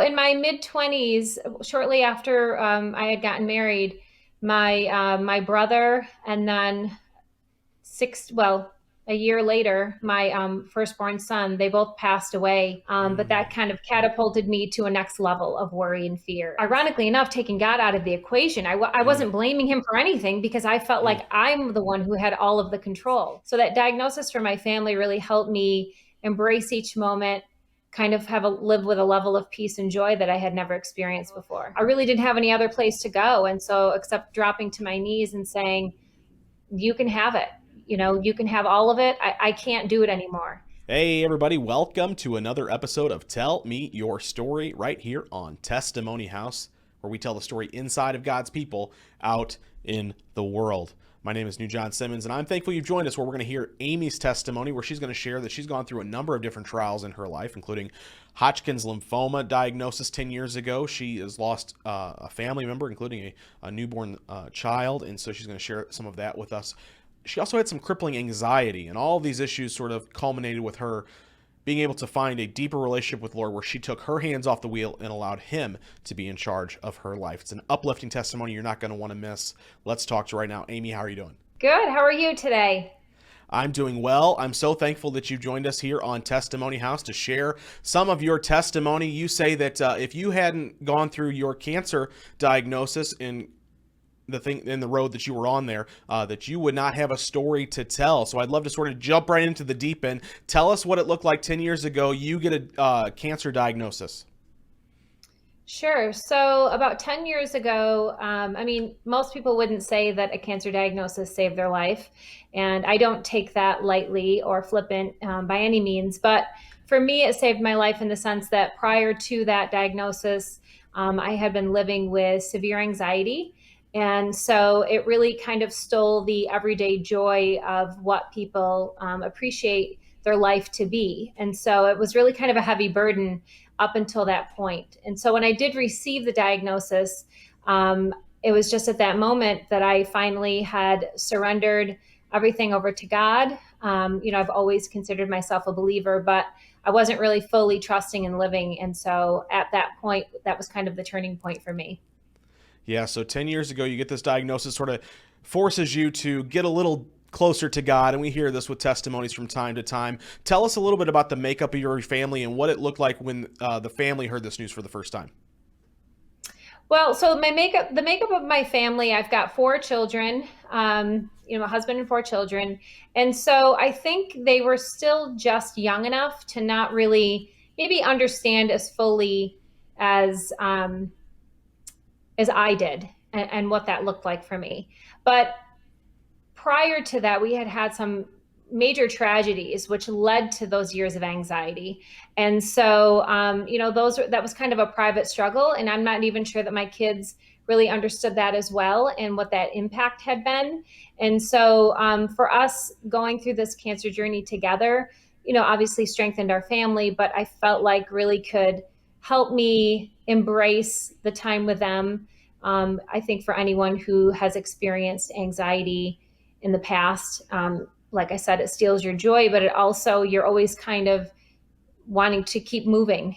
in my mid 20s, shortly after I had gotten married, my brother, and then a year later, my firstborn son, they both passed away. But that kind of catapulted me to a next level of worry and fear. Ironically enough, taking God out of the equation, I Mm, wasn't blaming him for anything because I felt mm. like I'm the one who had all of the control. So that diagnosis for my family really helped me embrace each moment, kind of live with a level of peace and joy that I had never experienced before. I really didn't have any other place to go. And so, except dropping to my knees and saying, you can have it. You can have all of it. I can't do it anymore. Hey, everybody, welcome to another episode of Tell Me Your Story right here on Testimony House, where we tell the story inside of God's people out in the world. My name is New John Simmons, and I'm thankful you've joined us where we're going to hear Amy's testimony, where she's going to share that she's gone through a number of different trials in her life, including Hodgkin's lymphoma diagnosis 10 years ago. She has lost a family member, including a newborn child, and so she's going to share some of that with us. She also had some crippling anxiety, and all of these issues sort of culminated with her being able to find a deeper relationship with Lord where she took her hands off the wheel and allowed him to be in charge of her life. It's an uplifting testimony you're not going to want to miss. Let's talk to her right now. Amy, how are you doing? Good. How are you today? I'm doing well. I'm so thankful that you've joined us here on Testimony House to share some of your testimony. You say that if you hadn't gone through your cancer diagnosis in the thing in the road that you were on there, that you would not have a story to tell. So I'd love to sort of jump right into the deep end. Tell us what it looked like 10 years ago. You get a cancer diagnosis. Sure. So, about 10 years ago, most people wouldn't say that a cancer diagnosis saved their life. And I don't take that lightly or flippant by any means. But for me, it saved my life in the sense that prior to that diagnosis, I had been living with severe anxiety. And so it really kind of stole the everyday joy of what people appreciate their life to be. And so it was really kind of a heavy burden up until that point. And so when I did receive the diagnosis, it was just at that moment that I finally had surrendered everything over to God. I've always considered myself a believer, but I wasn't really fully trusting and living. And so at that point, that was kind of the turning point for me. Yeah, so 10 years ago, you get this diagnosis, sort of forces you to get a little closer to God. And we hear this with testimonies from time to time. Tell us a little bit about the makeup of your family and what it looked like when the family heard this news for the first time. Well, so the makeup of my family, I've got four children, a husband and four children. And so I think they were still just young enough to not really maybe understand as fully as, as I did, and what that looked like for me. But prior to that, we had had some major tragedies, which led to those years of anxiety. And so, that was kind of a private struggle. And I'm not even sure that my kids really understood that as well and what that impact had been. And so, for us going through this cancer journey together, obviously strengthened our family, but I felt like really could help me embrace the time with them. I think for anyone who has experienced anxiety in the past, like I said, it steals your joy, but it also, you're always kind of wanting to keep moving.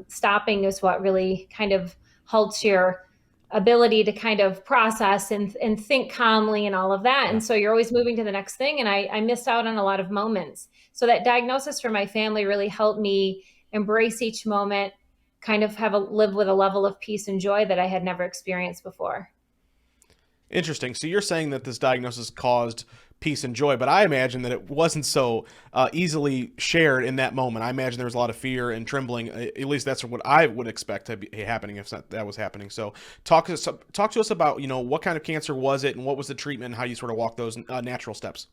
Stopping is what really kind of halts your ability to kind of process and think calmly and all of that. Yeah. And so you're always moving to the next thing. And I missed out on a lot of moments. So that diagnosis for my family really helped me embrace each moment, kind of live with a level of peace and joy that I had never experienced before. Interesting. So you're saying that this diagnosis caused peace and joy, but I imagine that it wasn't so easily shared in that moment. I imagine there was a lot of fear and trembling. At least that's what I would expect to be happening if that was happening. So talk to us about what kind of cancer was it and what was the treatment and how you sort of walk those natural steps.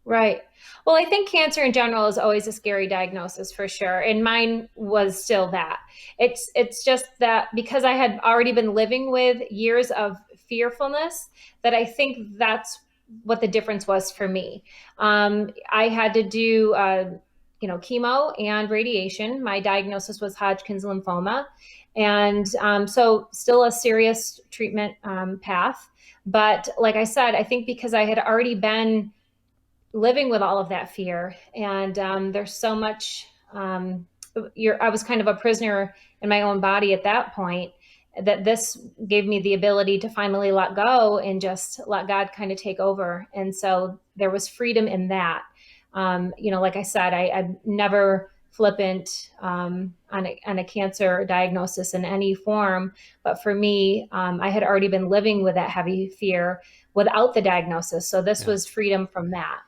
Right. Well, I think cancer in general is always a scary diagnosis for sure. And mine was still that. It's just that because I had already been living with years of fearfulness, that I think that's what the difference was for me. I had to do chemo and radiation. My diagnosis was Hodgkin's lymphoma. And so still a serious treatment path. But like I said, I think because I had already been living with all of that fear. And there's so much I was kind of a prisoner in my own body at that point, that this gave me the ability to finally let go and just let God kind of take over. And so there was freedom in that. Like I said, I'm never flippant on a cancer diagnosis in any form. But for me, I had already been living with that heavy fear without the diagnosis. So this Yeah. was freedom from that.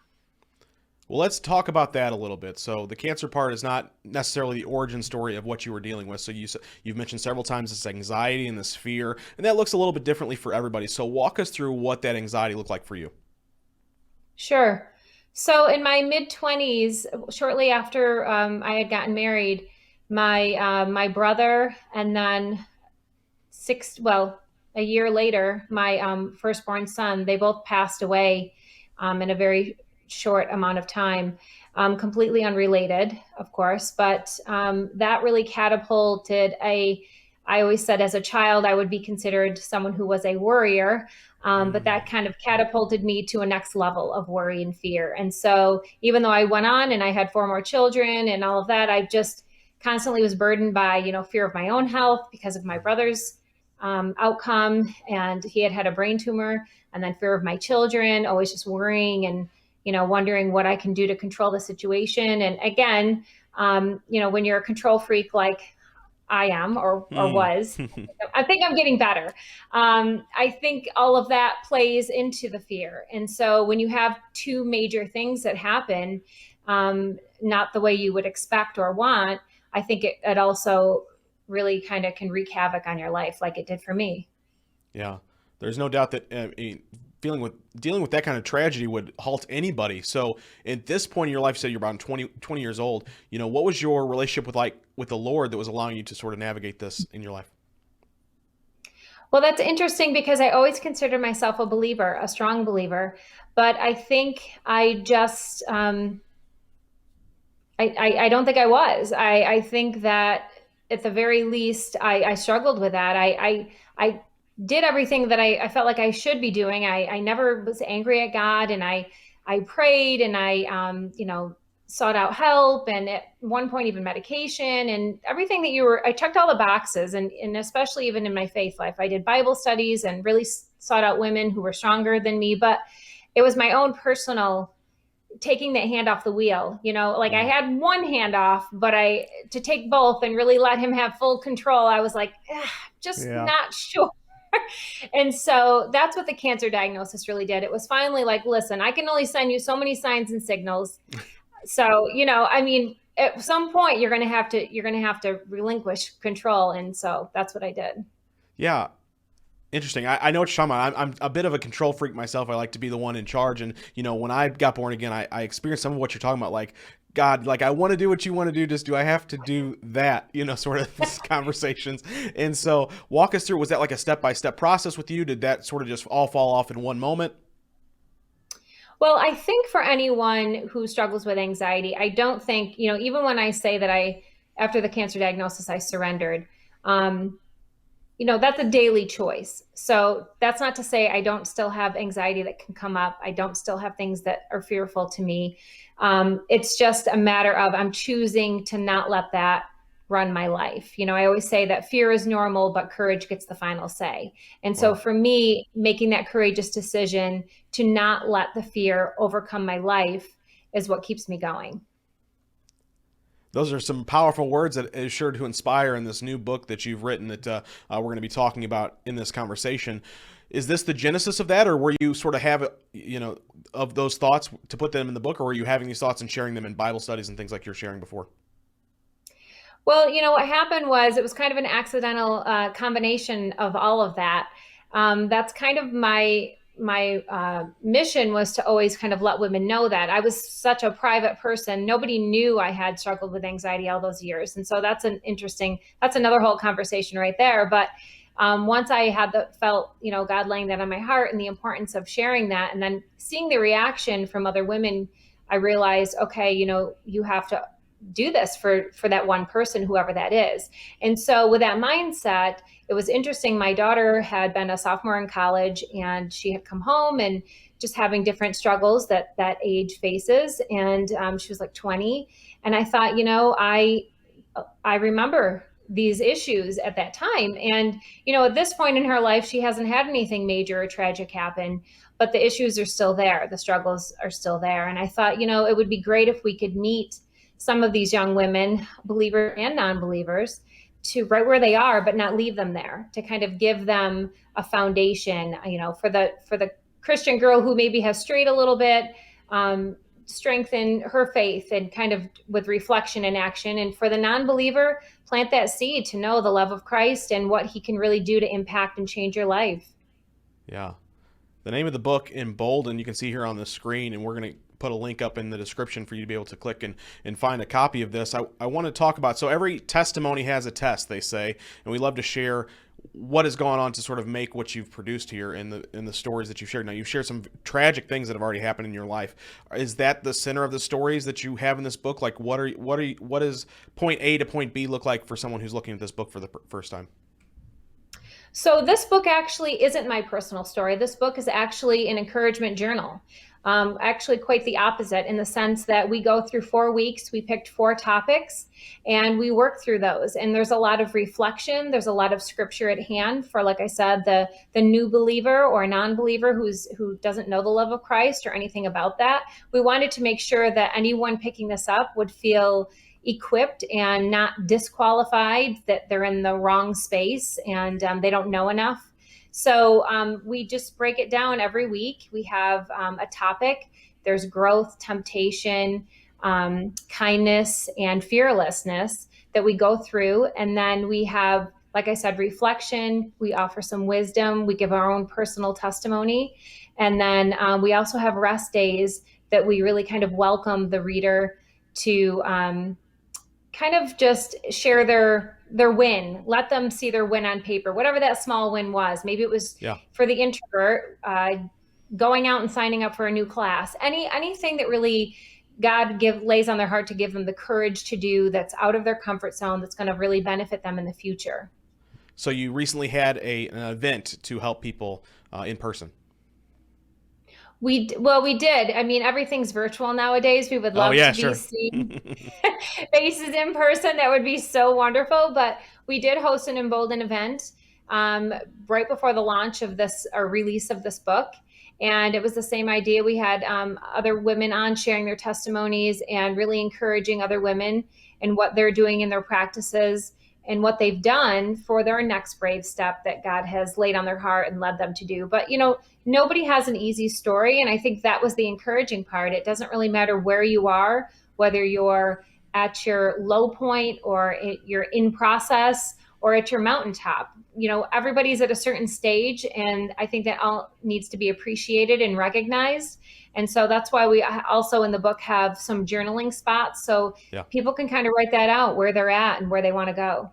Well, let's talk about that a little bit. So the cancer part is not necessarily the origin story of what you were dealing with. So you've mentioned several times this anxiety and this fear, and that looks a little bit differently for everybody. So walk us through what that anxiety looked like for you. Sure. So in my mid 20s, shortly after I had gotten married, my brother, and then a year later, my firstborn son, they both passed away in a very short amount of time, completely unrelated, of course, but that really catapulted I always said as a child, I would be considered someone who was a worrier. But Mm, that kind of catapulted me to a next level of worry and fear. And so, even though I went on and I had four more children and all of that, I just constantly was burdened by, fear of my own health because of my brother's outcome, and he had a brain tumor, and then fear of my children, always just worrying and wondering what I can do to control the situation. And again, when you're a control freak like I am or mm. was, I think I'm getting better. I think all of that plays into the fear. And so when you have two major things that happen, not the way you would expect or want, I think it also really kind of can wreak havoc on your life like it did for me. Yeah, there's no doubt that dealing with that kind of tragedy would halt anybody. So at this point in your life, say you're about 20 years old, what was your relationship with the Lord that was allowing you to sort of navigate this in your life? Well, that's interesting because I always consider myself a believer, a strong believer, but I think I just I don't think I was. I think that at the very least, I struggled with that. I did everything that I felt like I should be doing. I never was angry at God, and I prayed, and sought out help, and at one point even medication and everything that I checked all the boxes, and especially even in my faith life, I did Bible studies and really sought out women who were stronger than me. But it was my own personal taking that hand off the wheel, like I Mm, had one hand off, but to take both and really let him have full control, I was like, just yeah. not sure. And so that's what the cancer diagnosis really did. It was finally like, listen, I can only send you so many signs and signals. So, I mean, at some point you're going to have to relinquish control. And so that's what I did. Yeah, interesting. I know what you're talking about. I'm a bit of a control freak myself. I like to be the one in charge. And, when I got born again, I experienced some of what you're talking about. Like, God, like, I want to do what you want to do. Just do I have to do that? Sort of conversations. And so, walk us through, was that like a step by step process with you? Did that sort of just all fall off in one moment? Well, I think for anyone who struggles with anxiety, I don't think, even when I say that after the cancer diagnosis, I surrendered, um, that's a daily choice. So that's not to say I don't still have anxiety that can come up. I don't still have things that are fearful to me. It's just a matter of I'm choosing to not let that run my life. I always say that fear is normal, but courage gets the final say. And so Wow. for me, making that courageous decision to not let the fear overcome my life is what keeps me going. Those are some powerful words that is sure to inspire in this new book that you've written that we're going to be talking about in this conversation. Is this the genesis of that, or were you sort of have of those thoughts to put them in the book, or were you having these thoughts and sharing them in Bible studies and things like you're sharing before? Well, what happened was it was kind of an accidental combination of all of that. That's kind of my mission was to always kind of let women know that I was such a private person. Nobody knew I had struggled with anxiety all those years, and so that's another whole conversation right there. But once I had felt God laying that on my heart and the importance of sharing that, and then seeing the reaction from other women, I realized, okay, you have to do this for that one person, whoever that is. And so with that mindset, it was interesting. My daughter had been a sophomore in college, and she had come home and just having different struggles that age faces. And she was like 20. And I thought, I I remember these issues at that time. And, at this point in her life, she hasn't had anything major or tragic happen, but the issues are still there. The struggles are still there. And I thought, it would be great if we could meet some of these young women, believers and non believers, to right where they are, but not leave them there, to kind of give them a foundation, for the Christian girl who maybe has strayed a little bit, strengthen her faith and kind of with reflection and action. And for the non-believer, plant that seed to know the love of Christ and what he can really do to impact and change your life. Yeah. The name of the book in bold, and you can see here on the screen, and we're going to put a link up in the description for you to be able to click and find a copy of this. I want to talk about, so every testimony has a test, they say, and we love to share what has gone on to sort of make what you've produced here in the stories that you've shared. Now, you've shared some tragic things that have already happened in your life. Is that the center of the stories that you have in this book? Like, what does point A to point B look like for someone who's looking at this book for the first time? So this book actually isn't my personal story. This book is actually an encouragement journal. Actually, quite the opposite in the sense that we go through 4 weeks. We picked 4 topics and we work through those. And there's a lot of reflection. There's a lot of scripture at hand for, like I said, the new believer or non-believer who doesn't know the love of Christ or anything about that. We wanted to make sure that anyone picking this up would feel equipped and not disqualified, that they're in the wrong space and they don't know enough. So we just break it down every week. We have a topic. There's growth, temptation, kindness, and fearlessness that we go through. And then we have, like I said, reflection. We offer some wisdom. We give our own personal testimony. And then we also have rest days that we really kind of welcome the reader to kind of just share their win, let them see their win on paper, whatever that small win was. Maybe it was Yeah. for the introvert, going out and signing up for a new class, anything that really God lays on their heart to give them the courage to do, that's out of their comfort zone, that's going to really benefit them in the future. So you recently had an event to help people in person. We did. I mean, everything's virtual nowadays. We would Oh love yeah, to be sure. seen faces in person. That would be so wonderful. But we did host an Embolden event right before the launch of this or release of this book. And it was the same idea. We had other women on sharing their testimonies and really encouraging other women and what they're doing in their practices and what they've done for their next brave step that God has laid on their heart and led them to do. But, nobody has an easy story. And I think that was the encouraging part. It doesn't really matter where you are, whether you're at your low point or you're in process or at your mountaintop. Everybody's at a certain stage. And I think that all needs to be appreciated and recognized. And so that's why we also in the book have some journaling spots so Yeah. people can kind of write that out where they're at and where they want to go.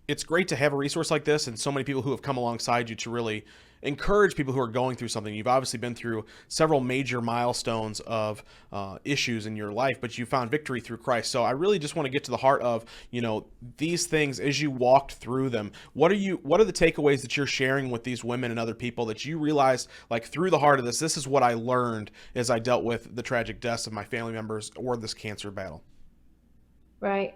It's great to have a resource like this and so many people who have come alongside you to really encourage people who are going through something. You've obviously been through several major milestones of issues in your life, but you found victory through Christ. So I really just want to get to the heart of, these things as you walked through them. What are the takeaways that you're sharing with these women and other people that you realized, like, through the heart of this is what I learned as I dealt with the tragic deaths of my family members or this cancer battle? Right.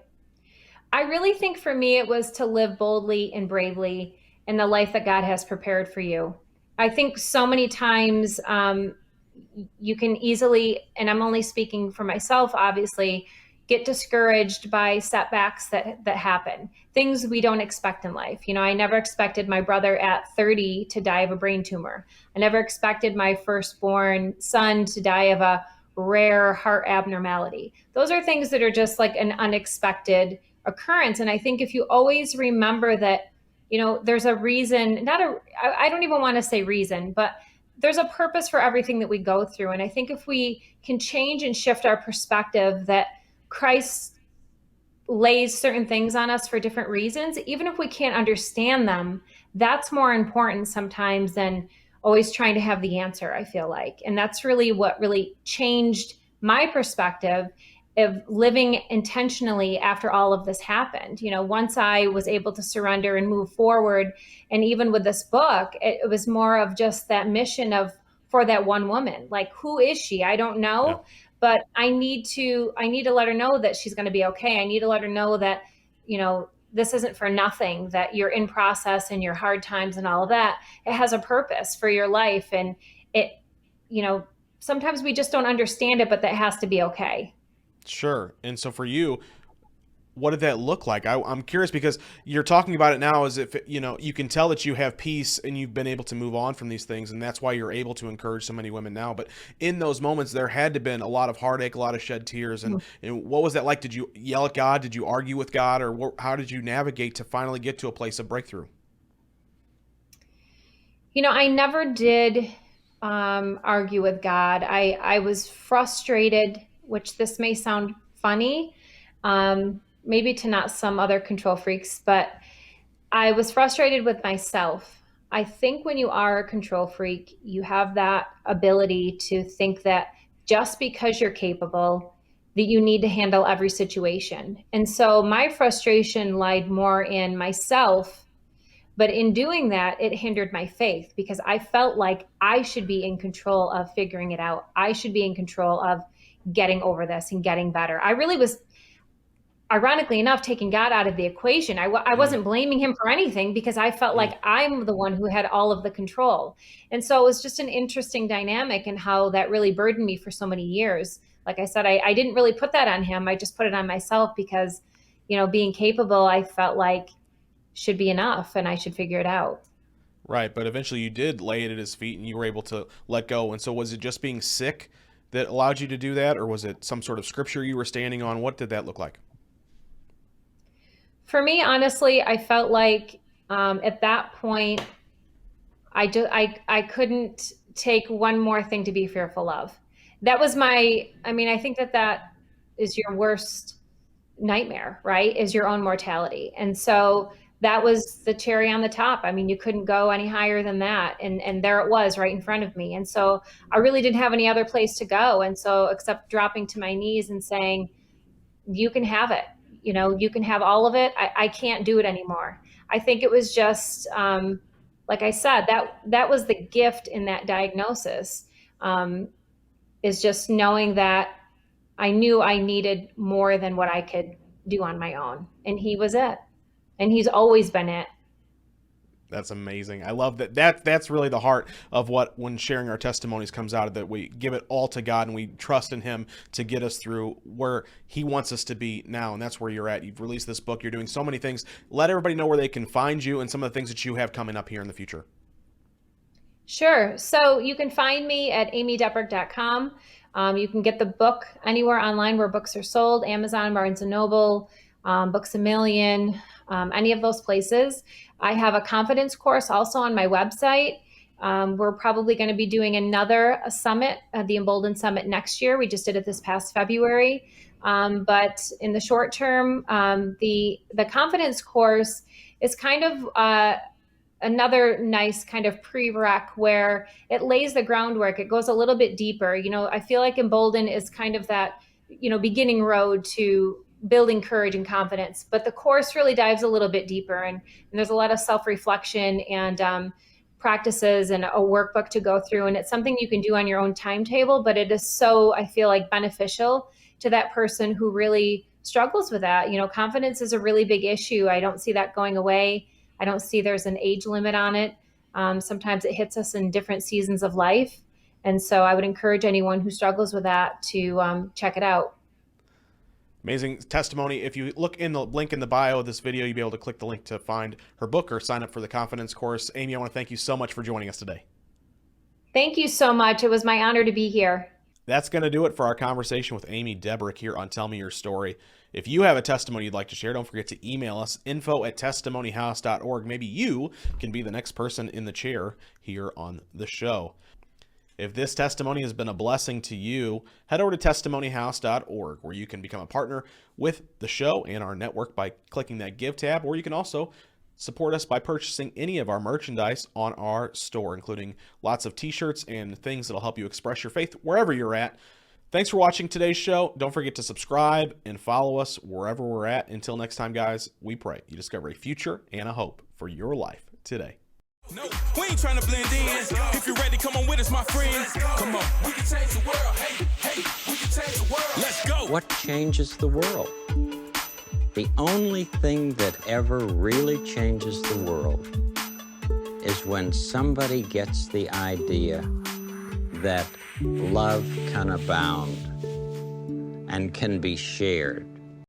I really think for me, it was to live boldly and bravely in the life that God has prepared for you. I think so many times you can easily, and I'm only speaking for myself, obviously, get discouraged by setbacks that happen, things we don't expect in life. I never expected my brother at 30 to die of a brain tumor. I never expected my firstborn son to die of a rare heart abnormality. Those are things that are just like an unexpected occurrence. And I think if you always remember that, there's a reason, I don't even want to say reason, but there's a purpose for everything that we go through. And I think if we can change and shift our perspective that Christ lays certain things on us for different reasons, even if we can't understand them, that's more important sometimes than always trying to have the answer, I feel like. And that's really what really changed my perspective of living intentionally after all of this happened. Once I was able to surrender and move forward, and even with this book, it was more of just that mission of for that one woman. Like, who is she? I don't Yeah. know, but I need to let her know that she's going to be okay. I need to let her know that, this isn't for nothing, that you're in process and your hard times and all of that. It has a purpose for your life. And it, you know, sometimes we just don't understand it, but that has to be okay. Sure. And so for you, what did that look like? I'm curious because you're talking about it now as if, you can tell that you have peace and you've been able to move on from these things. And that's why you're able to encourage so many women now. But in those moments, there had to have been a lot of heartache, a lot of shed tears. And what was that like? Did you yell at God? Did you argue with God? Or how did you navigate to finally get to a place of breakthrough? I never did argue with God. I was frustrated, which this may sound funny, maybe to not some other control freaks, but I was frustrated with myself. I think when you are a control freak, you have that ability to think that just because you're capable, that you need to handle every situation. And so my frustration lied more in myself, but in doing that, it hindered my faith because I felt like I should be in control of figuring it out. I should be in control of getting over this and getting better. I really was, ironically enough, taking God out of the equation. I Mm, wasn't blaming him for anything because I felt mm. like I'm the one who had all of the control. And so it was just an interesting dynamic and how that really burdened me for so many years. Like I said, I didn't really put that on him. I just put it on myself because, being capable, I felt like should be enough and I should figure it out. Right. But eventually you did lay it at his feet and you were able to let go. And so was it just being sick that allowed you to do that? Or was it some sort of scripture you were standing on? What did that look like? For me, honestly, I felt like at that point, I couldn't take one more thing to be fearful of. That was I mean, I think that is your worst nightmare, right? Is your own mortality. And so that was the cherry on the top. I mean, you couldn't go any higher than that. And there it was right in front of me. And so I really didn't have any other place to go. And so except dropping to my knees and saying, you can have it. You can have all of it. I can't do it anymore. I think it was just, like I said, that was the gift in that diagnosis, um, is just knowing that I knew I needed more than what I could do on my own. And he was it. And he's always been it. That's amazing. I love that. That's really the heart of what when sharing our testimonies comes out of that we give it all to God and we trust in Him to get us through where He wants us to be now. And that's where you're at. You've released this book. You're doing so many things. Let everybody know where they can find you and some of the things that you have coming up here in the future. Sure. So you can find me at amydeppert.com. You can get the book anywhere online where books are sold, Amazon, Barnes& and Noble, Books A Million, any of those places. I have a confidence course also on my website. We're probably going to be doing another summit, the Embolden Summit next year. We just did it this past February. But in the short term, the confidence course is kind of another nice kind of prereq where it lays the groundwork. It goes a little bit deeper. I feel like Embolden is kind of that, beginning road to building courage and confidence. But the course really dives a little bit deeper, and there's a lot of self-reflection and practices and a workbook to go through. And it's something you can do on your own timetable, but it is so, I feel like, beneficial to that person who really struggles with that. Confidence is a really big issue. I don't see that going away. I don't see there's an age limit on it. Sometimes it hits us in different seasons of life. And so I would encourage anyone who struggles with that to check it out. Amazing testimony. If you look in the link in the bio of this video, you'll be able to click the link to find her book or sign up for the confidence course. Amy, I want to thank you so much for joining us today. Thank you so much. It was my honor to be here. That's going to do it for our conversation with Amy Debrick here on Tell Me Your Story. If you have a testimony you'd like to share, don't forget to email us, info@testimonyhouse.org. Maybe you can be the next person in the chair here on the show. If this testimony has been a blessing to you, head over to testimonyhouse.org, where you can become a partner with the show and our network by clicking that Give tab, or you can also support us by purchasing any of our merchandise on our store, including lots of t-shirts and things that'll help you express your faith wherever you're at. Thanks for watching today's show. Don't forget to subscribe and follow us wherever we're at. Until next time, guys, we pray you discover a future and a hope for your life today. No, we ain't trying to blend in. If you're ready, come on with us, my friends. Come on. We can change the world. Hey, hey, we can change the world. Let's go. What changes the world? The only thing that ever really changes the world is when somebody gets the idea that love can abound and can be shared.